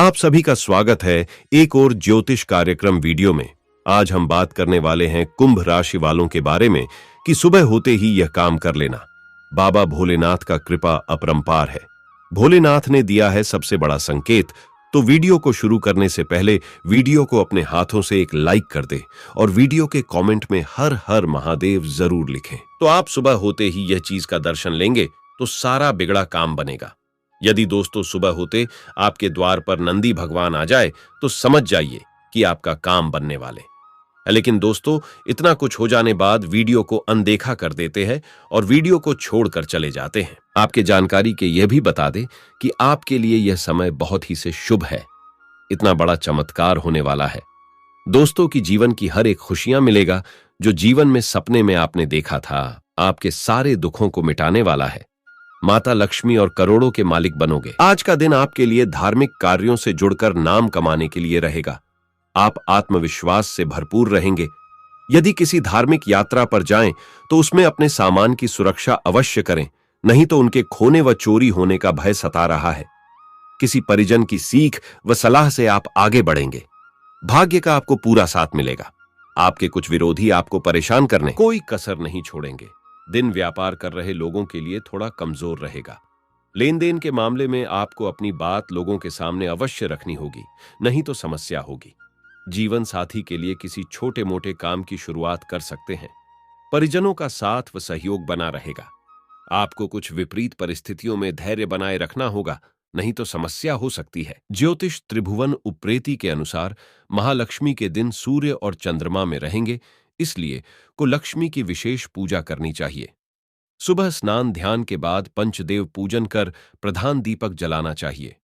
आप सभी का स्वागत है एक और ज्योतिष कार्यक्रम वीडियो में। आज हम बात करने वाले हैं कुंभ राशि वालों के बारे में कि सुबह होते ही यह काम कर लेना। बाबा भोलेनाथ का कृपा अपरंपार है। भोलेनाथ ने दिया है सबसे बड़ा संकेत। तो वीडियो को शुरू करने से पहले वीडियो को अपने हाथों से एक लाइक कर दे और वीडियो के कमेंट में हर हर महादेव जरूर लिखें। तो आप सुबह होते ही यह चीज का दर्शन लेंगे तो सारा बिगड़ा काम बनेगा। यदि दोस्तों सुबह होते आपके द्वार पर नंदी भगवान आ जाए तो समझ जाइए कि आपका काम बनने वाले। लेकिन दोस्तों इतना कुछ हो जाने बाद वीडियो को अनदेखा कर देते हैं और वीडियो को छोड़कर चले जाते हैं। आपके जानकारी के यह भी बता दें कि आपके लिए यह समय बहुत ही से शुभ है। इतना बड़ा चमत्कार होने वाला है दोस्तों कि जीवन की हर एक खुशियां मिलेगा जो जीवन में सपने में आपने देखा था, आपके सारे दुखों को मिटाने वाला है। माता लक्ष्मी और करोड़ों के मालिक बनोगे। आज का दिन आपके लिए धार्मिक कार्यों से जुड़कर नाम कमाने के लिए रहेगा। आप आत्मविश्वास से भरपूर रहेंगे। यदि किसी धार्मिक यात्रा पर जाएं तो उसमें अपने सामान की सुरक्षा अवश्य करें, नहीं तो उनके खोने व चोरी होने का भय सता रहा है। किसी परिजन की सीख व सलाह से आप आगे बढ़ेंगे। भाग्य का आपको पूरा साथ मिलेगा। आपके कुछ विरोधी आपको परेशान करने कोई कसर नहीं छोड़ेंगे। दिन व्यापार कर रहे लोगों के लिए थोड़ा कमजोर रहेगा। लेन देन के मामले में आपको अपनी बात लोगों के सामने अवश्य रखनी होगी, नहीं तो समस्या होगी। जीवन साथी के लिए किसी छोटे मोटे काम की शुरुआत कर सकते हैं। परिजनों का साथ व सहयोग बना रहेगा। आपको कुछ विपरीत परिस्थितियों में धैर्य बनाए रखना होगा, नहीं तो समस्या हो सकती है। ज्योतिष त्रिभुवन उप्रेती के अनुसार महालक्ष्मी के दिन सूर्य और चंद्रमा में रहेंगे, इसलिए को लक्ष्मी की विशेष पूजा करनी चाहिए। सुबह स्नान ध्यान के बाद पंचदेव पूजन कर प्रधान दीपक जलाना चाहिए।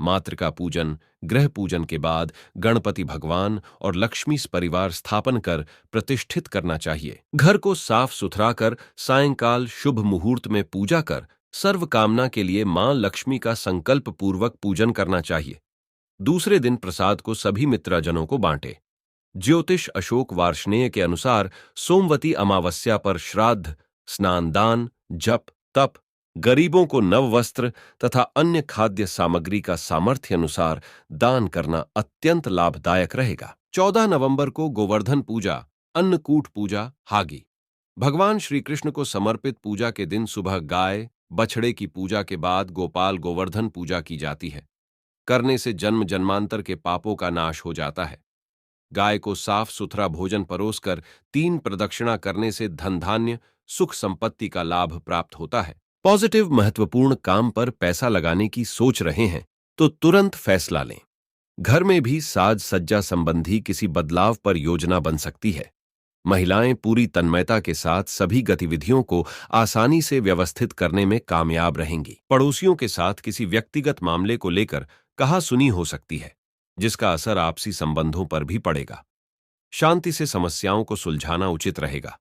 मातृका पूजन ग्रह पूजन के बाद गणपति भगवान और लक्ष्मी परिवार स्थापन कर प्रतिष्ठित करना चाहिए। घर को साफ सुथरा कर सायंकाल शुभ मुहूर्त में पूजा कर सर्व कामना के लिए मां लक्ष्मी का संकल्प पूर्वक पूजन करना चाहिए। दूसरे दिन प्रसाद को सभी मित्रजनों को बांटे। ज्योतिष अशोक वार्ष्णेय के अनुसार सोमवती अमावस्या पर श्राद्ध, स्नान दान, जप तप, गरीबों को नव वस्त्र तथा अन्य खाद्य सामग्री का सामर्थ्य अनुसार दान करना अत्यंत लाभदायक रहेगा। 14 नवंबर को गोवर्धन पूजा, अन्नकूट पूजा, हागी। भगवान श्री कृष्ण को समर्पित पूजा के दिन सुबह गाय बछड़े की पूजा के बाद गोपाल गोवर्धन पूजा की जाती है। करने से जन्म जन्मांतर के पापों का नाश हो जाता है। गाय को साफ सुथरा भोजन परोसकर 3 प्रदक्षिणा करने से धन धान्य सुख संपत्ति का लाभ प्राप्त होता है। पॉजिटिव महत्वपूर्ण काम पर पैसा लगाने की सोच रहे हैं तो तुरंत फैसला लें। घर में भी साज सज्जा संबंधी किसी बदलाव पर योजना बन सकती है। महिलाएं पूरी तन्मयता के साथ सभी गतिविधियों को आसानी से व्यवस्थित करने में कामयाब रहेंगी। पड़ोसियों के साथ किसी व्यक्तिगत मामले को लेकर कहासुनी हो सकती है, जिसका असर आपसी संबंधों पर भी पड़ेगा। शांति से समस्याओं को सुलझाना उचित रहेगा।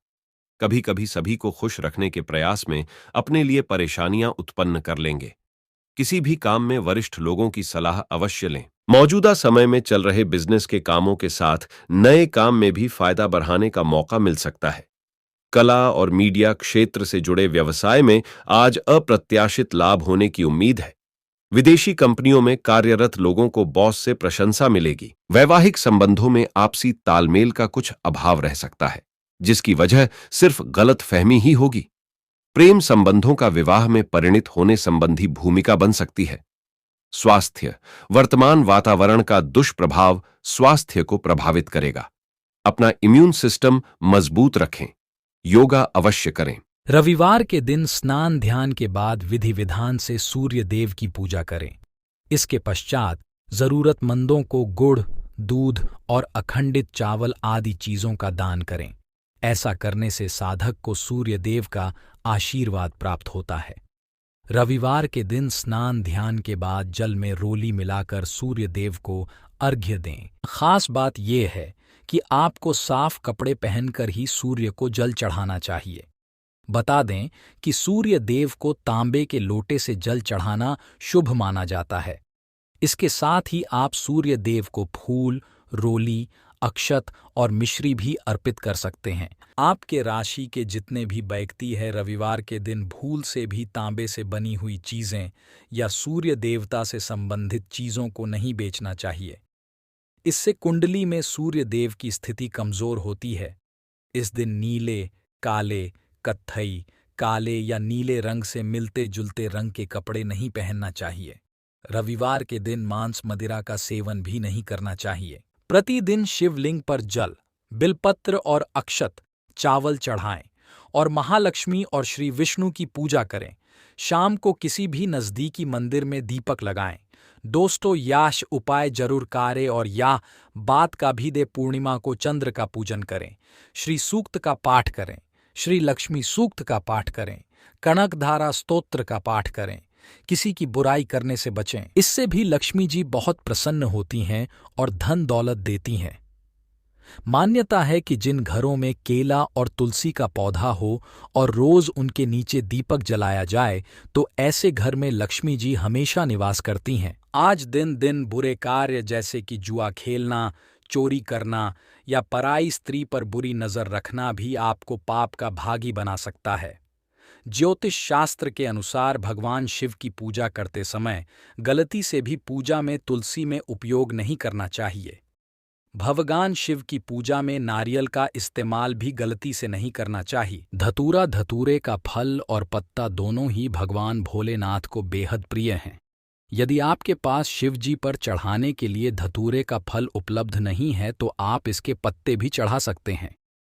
कभी कभी सभी को खुश रखने के प्रयास में अपने लिए परेशानियां उत्पन्न कर लेंगे। किसी भी काम में वरिष्ठ लोगों की सलाह अवश्य लें। मौजूदा समय में चल रहे बिजनेस के कामों के साथ नए काम में भी फायदा बढ़ाने का मौका मिल सकता है। कला और मीडिया क्षेत्र से जुड़े व्यवसाय में आज अप्रत्याशित लाभ होने की उम्मीद है। विदेशी कंपनियों में कार्यरत लोगों को बॉस से प्रशंसा मिलेगी। वैवाहिक संबंधों में आपसी तालमेल का कुछ अभाव रह सकता है, जिसकी वजह सिर्फ गलतफहमी ही होगी। प्रेम संबंधों का विवाह में परिणित होने संबंधी भूमिका बन सकती है। स्वास्थ्य वर्तमान वातावरण का दुष्प्रभाव स्वास्थ्य को प्रभावित करेगा। अपना इम्यून सिस्टम मजबूत रखें। योगा अवश्य करें। रविवार के दिन स्नान ध्यान के बाद विधि विधान से सूर्य देव की पूजा करें। इसके पश्चात जरूरतमंदों को गुड़, दूध और अखंडित चावल आदि चीजों का दान करें। ऐसा करने से साधक को सूर्य देव का आशीर्वाद प्राप्त होता है। रविवार के दिन स्नान ध्यान के बाद जल में रोली मिलाकर सूर्य देव को अर्घ्य दें। खास बात यह है कि आपको साफ कपड़े पहनकर ही सूर्य को जल चढ़ाना चाहिए। बता दें कि सूर्य देव को तांबे के लोटे से जल चढ़ाना शुभ माना जाता है। इसके साथ ही आप सूर्य देव को फूल, रोली अक्षत और मिश्री भी अर्पित कर सकते हैं। आपके राशि के जितने भी व्यक्ति हैं रविवार के दिन भूल से भी तांबे से बनी हुई चीज़ें या सूर्य देवता से संबंधित चीज़ों को नहीं बेचना चाहिए। इससे कुंडली में सूर्य देव की स्थिति कमज़ोर होती है। इस दिन नीले, काले, कत्थई, काले या नीले रंग से मिलते जुलते रंग के कपड़े नहीं पहनना चाहिए। रविवार के दिन मांस मदिरा का सेवन भी नहीं करना चाहिए। प्रतिदिन शिवलिंग पर जल, बिलपत्र और अक्षत, चावल चढ़ाएं और महालक्ष्मी और श्री विष्णु की पूजा करें। शाम को किसी भी नज़दीकी मंदिर में दीपक लगाएं। दोस्तों, याश उपाय जरूर करें और या बात का भी दे पूर्णिमा को चंद्र का पूजन करें। श्री सूक्त का पाठ करें, श्री लक्ष्मी सूक्त का पाठ करें, कनकधारा स्तोत्र का पाठ करें। किसी की बुराई करने से बचें, इससे भी लक्ष्मी जी बहुत प्रसन्न होती हैं और धन दौलत देती हैं। मान्यता है कि जिन घरों में केला और तुलसी का पौधा हो और रोज उनके नीचे दीपक जलाया जाए तो ऐसे घर में लक्ष्मी जी हमेशा निवास करती हैं। आज दिन बुरे कार्य जैसे कि जुआ खेलना, चोरी करना या पराई स्त्री पर बुरी नजर रखना भी आपको पाप का भागी बना सकता है। ज्योतिष शास्त्र के अनुसार भगवान शिव की पूजा करते समय गलती से भी पूजा में तुलसी में उपयोग नहीं करना चाहिए। भगवान शिव की पूजा में नारियल का इस्तेमाल भी गलती से नहीं करना चाहिए। धतूरा, धतूरे का फल और पत्ता दोनों ही भगवान भोलेनाथ को बेहद प्रिय हैं। यदि आपके पास शिव जी पर चढ़ाने के लिए धतूरे का फल उपलब्ध नहीं है तो आप इसके पत्ते भी चढ़ा सकते हैं।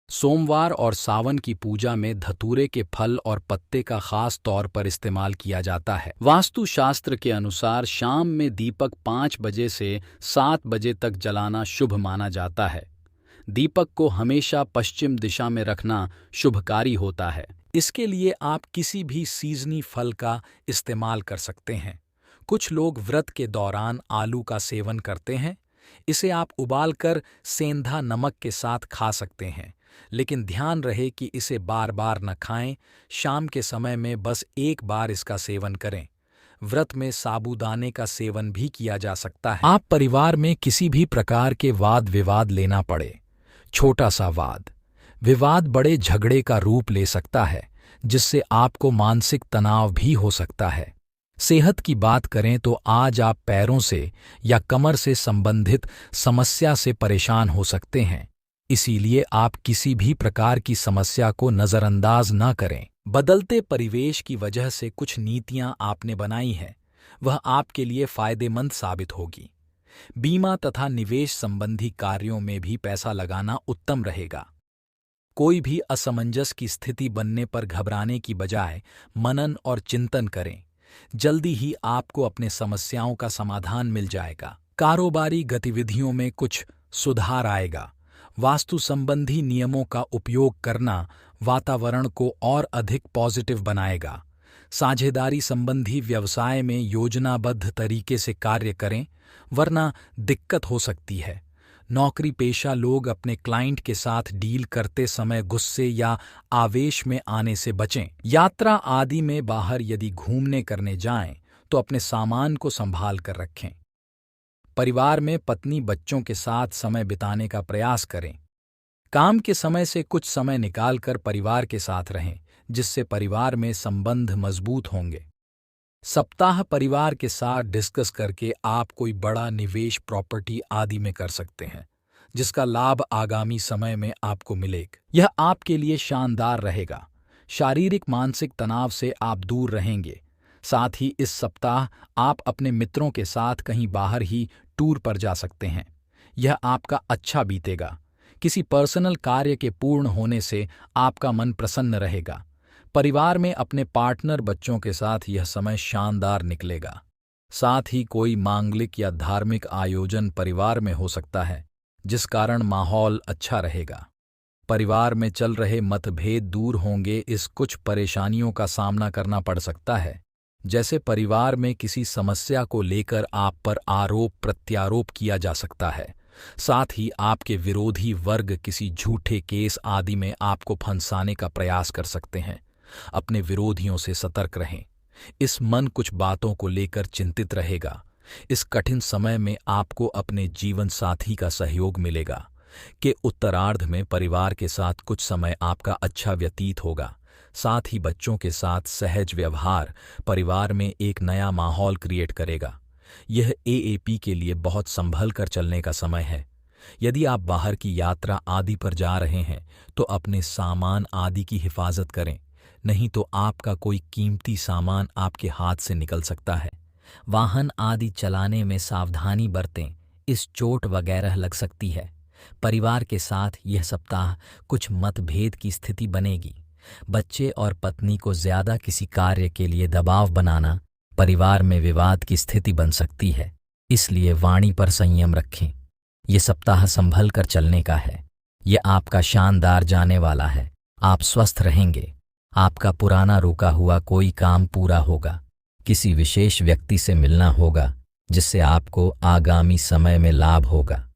सोमवार और सावन की पूजा में धतूरे के फल और पत्ते का खास तौर पर इस्तेमाल किया जाता है। वास्तु शास्त्र के अनुसार शाम में दीपक 5 बजे से 7 बजे तक जलाना शुभ माना जाता है। दीपक को हमेशा पश्चिम दिशा में रखना शुभकारी होता है। इसके लिए आप किसी भी सीजनी फल का इस्तेमाल कर सकते हैं। कुछ लोग व्रत के दौरान आलू का सेवन करते हैं। इसे आप उबालकर सेंधा नमक के साथ खा सकते हैं, लेकिन ध्यान रहे कि इसे बार बार न खाएं। शाम के समय में बस एक बार इसका सेवन करें। व्रत में साबूदाने का सेवन भी किया जा सकता है। आप परिवार में किसी भी प्रकार के वाद विवाद लेना पड़े, छोटा सा विवाद बड़े झगड़े का रूप ले सकता है, जिससे आपको मानसिक तनाव भी हो सकता है। सेहत की बात करें तो आज आप पैरों से या कमर से संबंधित समस्या से परेशान हो सकते हैं। इसीलिए आप किसी भी प्रकार की समस्या को नज़रअंदाज न करें। बदलते परिवेश की वजह से कुछ नीतियां आपने बनाई हैं, वह आपके लिए फायदेमंद साबित होगी। बीमा तथा निवेश संबंधी कार्यों में भी पैसा लगाना उत्तम रहेगा। कोई भी असमंजस की स्थिति बनने पर घबराने की बजाय मनन और चिंतन करें। जल्दी ही आपको अपने समस्याओं का समाधान मिल जाएगा। कारोबारी गतिविधियों में कुछ सुधार आएगा। वास्तु संबंधी नियमों का उपयोग करना वातावरण को और अधिक पॉजिटिव बनाएगा। साझेदारी संबंधी व्यवसाय में योजनाबद्ध तरीके से कार्य करें, वरना दिक्कत हो सकती है। नौकरी पेशा लोग अपने क्लाइंट के साथ डील करते समय गुस्से या आवेश में आने से बचें। यात्रा आदि में बाहर यदि घूमने करने जाएं तो अपने सामान को संभाल कर रखें। परिवार में पत्नी बच्चों के साथ समय बिताने का प्रयास करें। काम के समय से कुछ समय निकालकर परिवार के साथ रहें, जिससे परिवार में संबंध मजबूत होंगे। सप्ताह परिवार के साथ डिस्कस करके आप कोई बड़ा निवेश प्रॉपर्टी आदि में कर सकते हैं, जिसका लाभ आगामी समय में आपको मिलेगा। यह आपके लिए शानदार रहेगा। शारीरिक मानसिक तनाव से आप दूर रहेंगे। साथ ही इस सप्ताह आप अपने मित्रों के साथ कहीं बाहर ही टूर पर जा सकते हैं। यह आपका अच्छा बीतेगा। किसी पर्सनल कार्य के पूर्ण होने से आपका मन प्रसन्न रहेगा। परिवार में अपने पार्टनर बच्चों के साथ यह समय शानदार निकलेगा। साथ ही कोई मांगलिक या धार्मिक आयोजन परिवार में हो सकता है, जिस कारण माहौल अच्छा रहेगा। परिवार में चल रहे मतभेद दूर होंगे। इस कुछ परेशानियों का सामना करना पड़ सकता है, जैसे परिवार में किसी समस्या को लेकर आप पर आरोप प्रत्यारोप किया जा सकता है। साथ ही आपके विरोधी वर्ग किसी झूठे केस आदि में आपको फंसाने का प्रयास कर सकते हैं। अपने विरोधियों से सतर्क रहें। इस मन कुछ बातों को लेकर चिंतित रहेगा। इस कठिन समय में आपको अपने जीवन साथी का सहयोग मिलेगा। कि उत्तरार्ध में परिवार के साथ कुछ समय आपका अच्छा व्यतीत होगा। साथ ही बच्चों के साथ सहज व्यवहार परिवार में एक नया माहौल क्रिएट करेगा। यह एएपी के लिए बहुत संभल कर चलने का समय है। यदि आप बाहर की यात्रा आदि पर जा रहे हैं तो अपने सामान आदि की हिफाजत करें, नहीं तो आपका कोई कीमती सामान आपके हाथ से निकल सकता है। वाहन आदि चलाने में सावधानी बरतें, इस चोट वगैरह लग सकती है। परिवार के साथ यह सप्ताह कुछ मतभेद की स्थिति बनेगी। बच्चे और पत्नी को ज्यादा किसी कार्य के लिए दबाव बनाना परिवार में विवाद की स्थिति बन सकती है, इसलिए वाणी पर संयम रखें। ये सप्ताह संभल कर चलने का है। यह आपका शानदार जाने वाला है। आप स्वस्थ रहेंगे। आपका पुराना रुका हुआ कोई काम पूरा होगा। किसी विशेष व्यक्ति से मिलना होगा जिससे आपको आगामी समय में लाभ होगा।